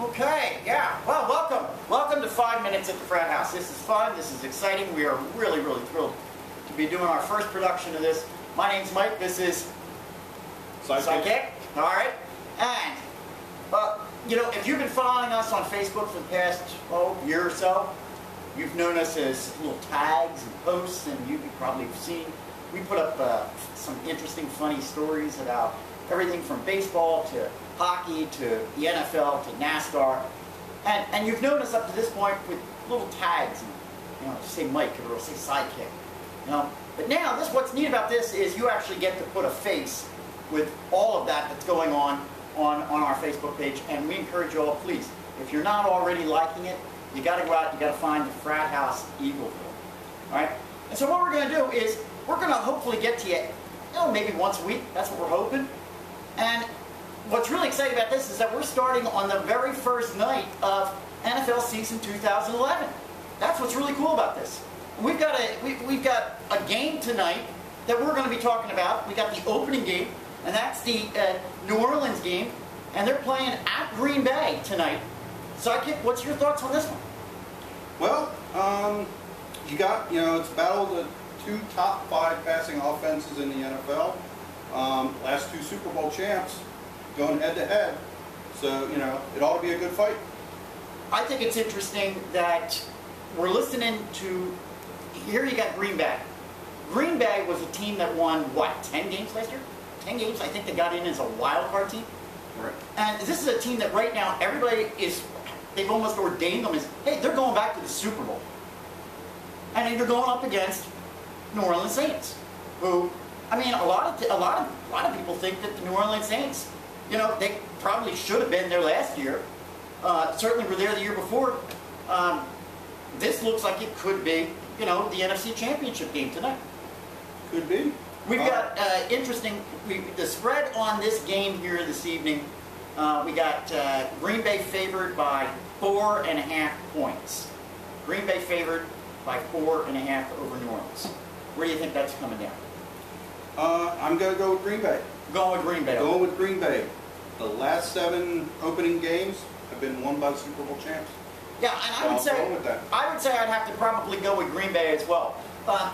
Okay, yeah. Well, welcome. Welcome to 5 Minutes at the Frat House. This is fun. This is exciting. We are really, really thrilled to be doing our first production of this. My name's Mike. This is Sidekick. All right. And, you know, if you've been following us on Facebook for the past, year or so, you've known us as little tags and posts, and you've probably seen, we put up some interesting, funny stories about everything from baseball to hockey to the NFL to NASCAR. And you've known us up to this point with little tags, and, you know, say Mike or say Sidekick. You know? But now, what's neat about this is you actually get to put a face with all of that that's going on our Facebook page, and we encourage you all, please, if you're not already liking it, you got to go out, you got to find the Frat House Eagleville. All right? And so what we're going to do is we're going to hopefully get to you, maybe once a week. That's what we're hoping. And what's really exciting about this is that we're starting on the very first night of NFL season 2011. That's what's really cool about this. We've got a game tonight that we're going to be talking about. We got the opening game, and that's the New Orleans game, and they're playing at Green Bay tonight. Sidekick, what's your thoughts on this one? Well, it's a battle of the two top 5 passing offenses in the NFL. Last 2 Super Bowl champs going head to head. So, it ought to be a good fight. I think it's interesting that we're listening to, here you got Green Bay. Green Bay was a team that won, 10 games last year? 10 games, I think they got in as a wild card team. Right. And this is a team that right now, they've almost ordained them as, hey, they're going back to the Super Bowl. And they're going up against New Orleans Saints, who, a lot of people think that the New Orleans Saints, they probably should have been there last year. Certainly were there the year before. This looks like it could be, the NFC Championship game tonight. Could be. We've got the spread on this game here this evening. We got Green Bay favored by 4.5 points. Green Bay favored by 4.5 over New Orleans. Where do you think that's coming down? I'm going to go with Green Bay. Going with Green Bay. Going with Green Bay. The last 7 opening games have been won by the Super Bowl champs. Yeah, and I would say I'd have to probably go with Green Bay as well. I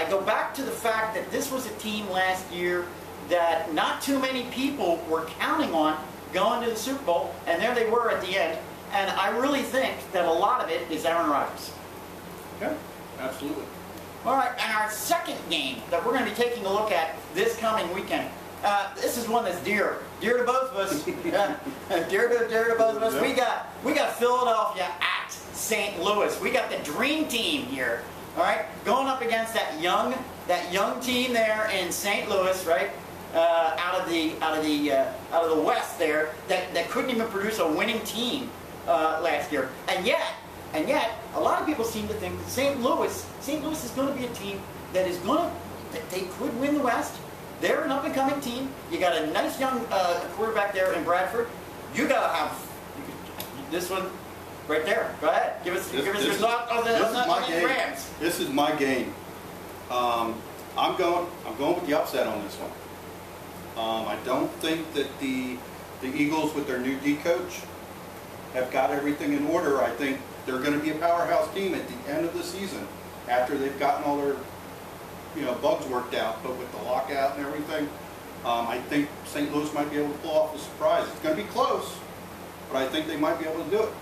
go back to the fact that this was a team last year that not too many people were counting on going to the Super Bowl, and there they were at the end. And I really think that a lot of it is Aaron Rodgers. Yeah, absolutely. All right, and our second game that we're going to be taking a look at this coming weekend, this is one that's dear to both of us. dear to both of us. Yep. We got Philadelphia at St. Louis. We got the dream team here. All right, going up against that young team there in St. Louis, right? Out of the West there, that couldn't even produce a winning team last year, and yet, a lot of people seem to think that St. Louis is going to be a team that they could win the West. They're an up-and-coming team. You got a nice young quarterback there in Bradford. You got to have this one right there. Go ahead. Give us your thought on the Rams. This is my game. I'm going with the upset on this one. I don't think that the Eagles, with their new D coach, have got everything in order. I think they're going to be a powerhouse team at the end of the season after they've gotten all their bugs worked out. But with the lockout and everything, I think St. Louis might be able to pull off a surprise. It's going to be close, but I think they might be able to do it.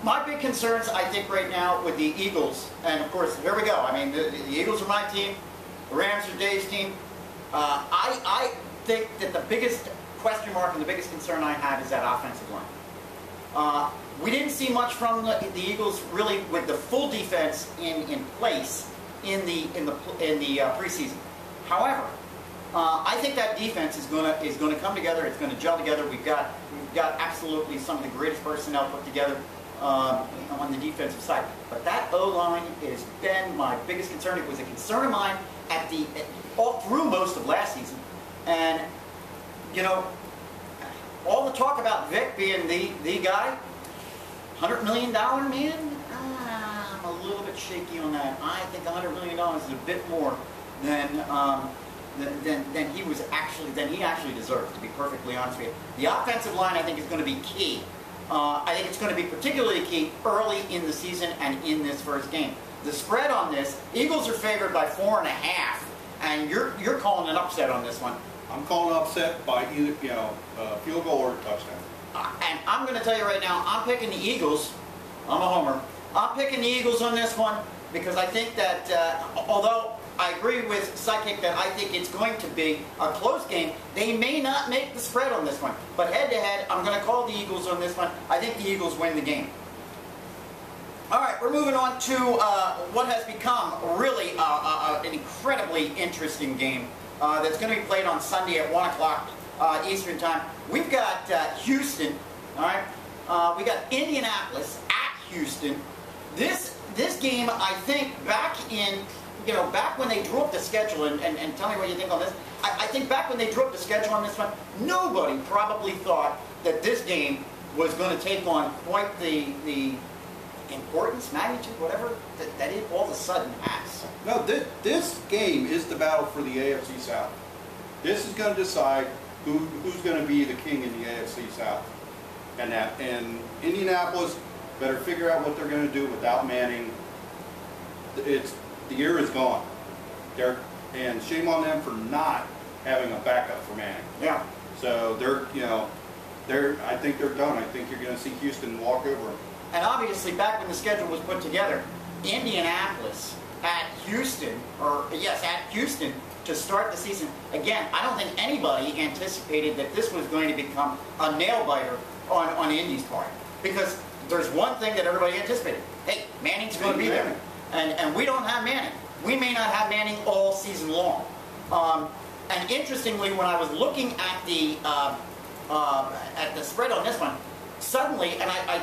My big concerns, I think, right now with the Eagles, and of course, here we go. The Eagles are my team. The Rams are Dave's team. I think that the biggest question mark and the biggest concern I have is that offensive line. We didn't see much from the Eagles really with the full defense in place in the preseason. However, I think that defense is going to come together. It's going to gel together. We've got absolutely some of the greatest personnel put together on the defensive side. But that O-line has been my biggest concern. It was a concern of mine all through most of last season. And all the talk about Vic being the guy, $100 million man, I'm a little bit shaky on that. I think $100 million is a bit more than than he actually deserved, to be perfectly honest with you. The offensive line, I think, is going to be key. I think it's going to be particularly key early in the season and in this first game. The spread on this, Eagles are favored by 4.5, and you're calling an upset on this one. I'm calling an upset by either field goal or a touchdown. And I'm going to tell you right now, I'm picking the Eagles. I'm a homer. I'm picking the Eagles on this one because I think that although I agree with Sidekick that I think it's going to be a close game, they may not make the spread on this one. But head-to-head, I'm going to call the Eagles on this one. I think the Eagles win the game. All right, we're moving on to what has become really an incredibly interesting game that's going to be played on Sunday at 1 o'clock Eastern Time. We've got Houston, all right? We got Indianapolis at Houston. This game, I think, back when they drew up the schedule, and tell me what you think on this, I think back when they drew up the schedule on this one, nobody probably thought that this game was going to take on quite the importance, magnitude, whatever, that it all of a sudden has. No, this game is the battle for the AFC South. This is going to decide who's going to be the king in the AFC South. And Indianapolis better figure out what they're going to do without Manning. The year is gone. And shame on them for not having a backup for Manning. Yeah. So I think they're done. I think you're going to see Houston walk over them. And obviously, back when the schedule was put together, Indianapolis at Houston, at Houston to start the season. Again, I don't think anybody anticipated that this was going to become a nail-biter on Indy's part. Because there's one thing that everybody anticipated. Hey, Manning's going to be there. And we don't have Manning. We may not have Manning all season long. And interestingly, when I was looking at the spread on this one, suddenly, and I'm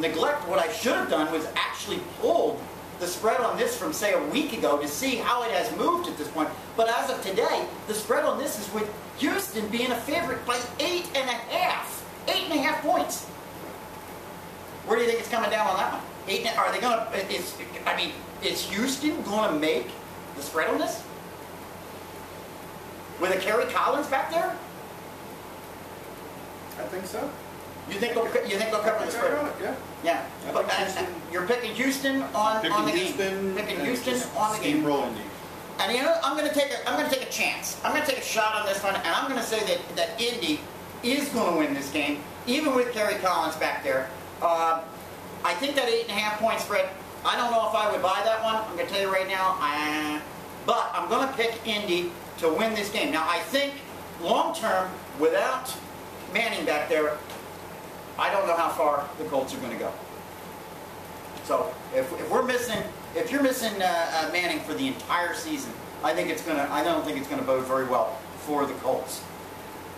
neglect. What I should have done was actually pulled the spread on this from, say, a week ago to see how it has moved at this point. But as of today, the spread on this is with Houston being a favorite by 8.5. 8.5 points. Where do you think it's coming down on that one? Are they going to? Is Houston going to make the spread on this with a Kerry Collins back there? I think so. You think they'll cover the spread? Yeah. But you're picking Houston on the game. Picking Houston on the game. Steamroll Indy. And I'm going to take a chance. I'm going to take a shot on this one, and I'm going to say that Indy is going to win this game, even with Kerry Collins back there. I think that 8.5 point spread. I don't know if I would buy that one. I'm going to tell you right now. But I'm going to pick Indy to win this game. Now I think long term, without Manning back there, I don't know how far the Colts are going to go. So if you're missing Manning for the entire season, I don't think it's going to bode very well for the Colts.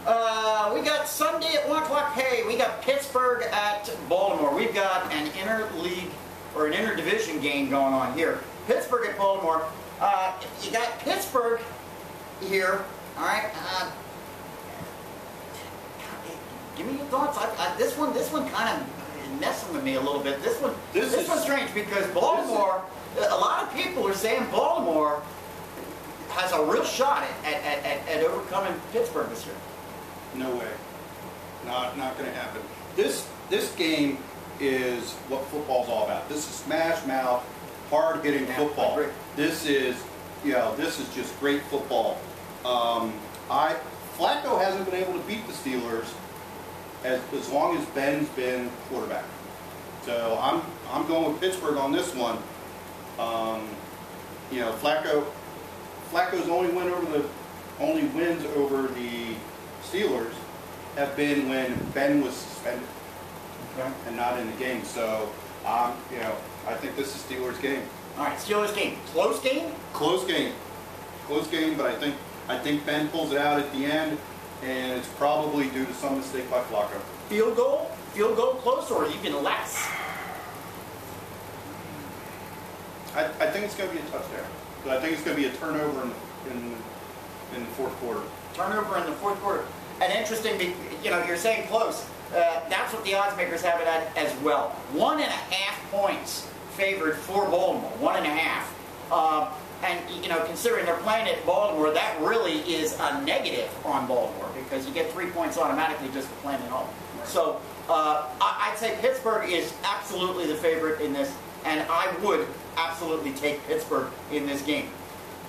We got Sunday at 1 o'clock. Hey, we got Pittsburgh at Baltimore. We've got an interleague or an interdivision game going on here. Pittsburgh at Baltimore. You got Pittsburgh here. All right. Give me your thoughts. This one kind of messing with me a little bit. This one's strange because Baltimore. A lot of people are saying Baltimore has a real shot at overcoming Pittsburgh this year. No way. Not going to happen. This game is what football's all about. This is smash mouth, hard hitting football. This is just great football. Flacco hasn't been able to beat the Steelers as long as Ben's been quarterback. So I'm going with Pittsburgh on this one. Flacco's only wins over the Steelers have been when Ben was suspended and not in the game. So I think this is Steelers game. All right, Steelers game. Close game? Close game, but I think Ben pulls it out at the end, and it's probably due to some mistake by Flacco. Field goal close, or even less? I think it's going to be a touchdown. But I think it's going to be a turnover in the fourth quarter. Turnover in the fourth quarter. And interesting, you're saying close. That's what the odds makers have it at as well. 1.5 points favored for Baltimore. 1.5. And, you know, considering they're playing at Baltimore, that really is a negative on Baltimore because you get 3 points automatically just for playing at home. So I'd say Pittsburgh is absolutely the favorite in this, and I would absolutely take Pittsburgh in this game.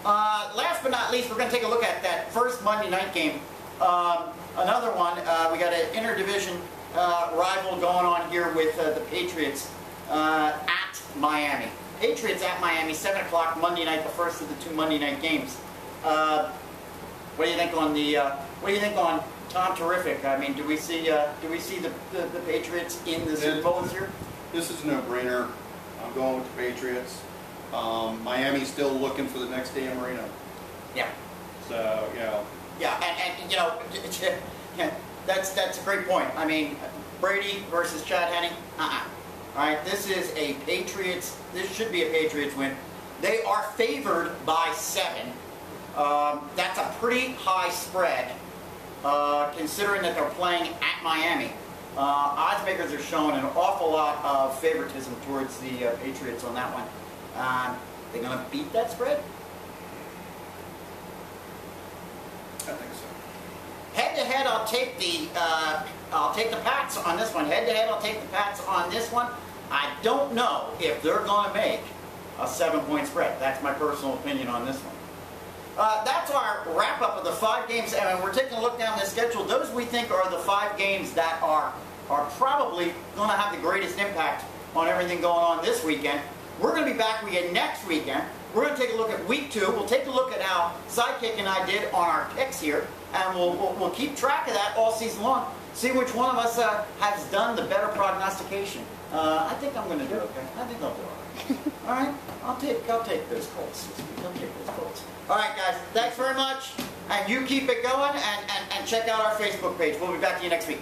Last but not least, we're going to take a look at that first Monday night game. Another one, we got an interdivision rival going on here with the Patriots at Miami. Patriots at Miami, 7 o'clock Monday night, the first of the 2 Monday night games. What do you think on the? What do you think on Tom Terrific? I mean, do we see the Patriots in the Super Bowl this year? This is a no-brainer. I'm going with the Patriots. Miami's still looking for the next Dan Marino. Yeah. So, you know. Yeah, and you know, that's a great point. I mean, Brady versus Chad Henne. All right, this is a Patriots. This should be a Patriots win. They are favored by 7. That's a pretty high spread, considering that they're playing at Miami. Odds makers are showing an awful lot of favoritism towards the Patriots on that one. They're going to beat that spread? I think so. Head to head, I'll take the Pats on this one. Head to head, I'll take the Pats on this one. I don't know if they're going to make a 7-point spread. That's my personal opinion on this one. That's our wrap up of the 5 games, and we're taking a look down the schedule. Those we think are the 5 games that are probably going to have the greatest impact on everything going on this weekend. We're going to be back again next weekend. We're going to take a look at week 2. We'll take a look at how Sidekick and I did on our picks here, and we'll keep track of that all season long. See which one of us has done the better prognostication. I think I'm going to do okay. I think I'll do all right. All right, I'll take those Colts. I'll take those Colts. All right, guys. Thanks very much, and you keep it going, and check out our Facebook page. We'll be back to you next week.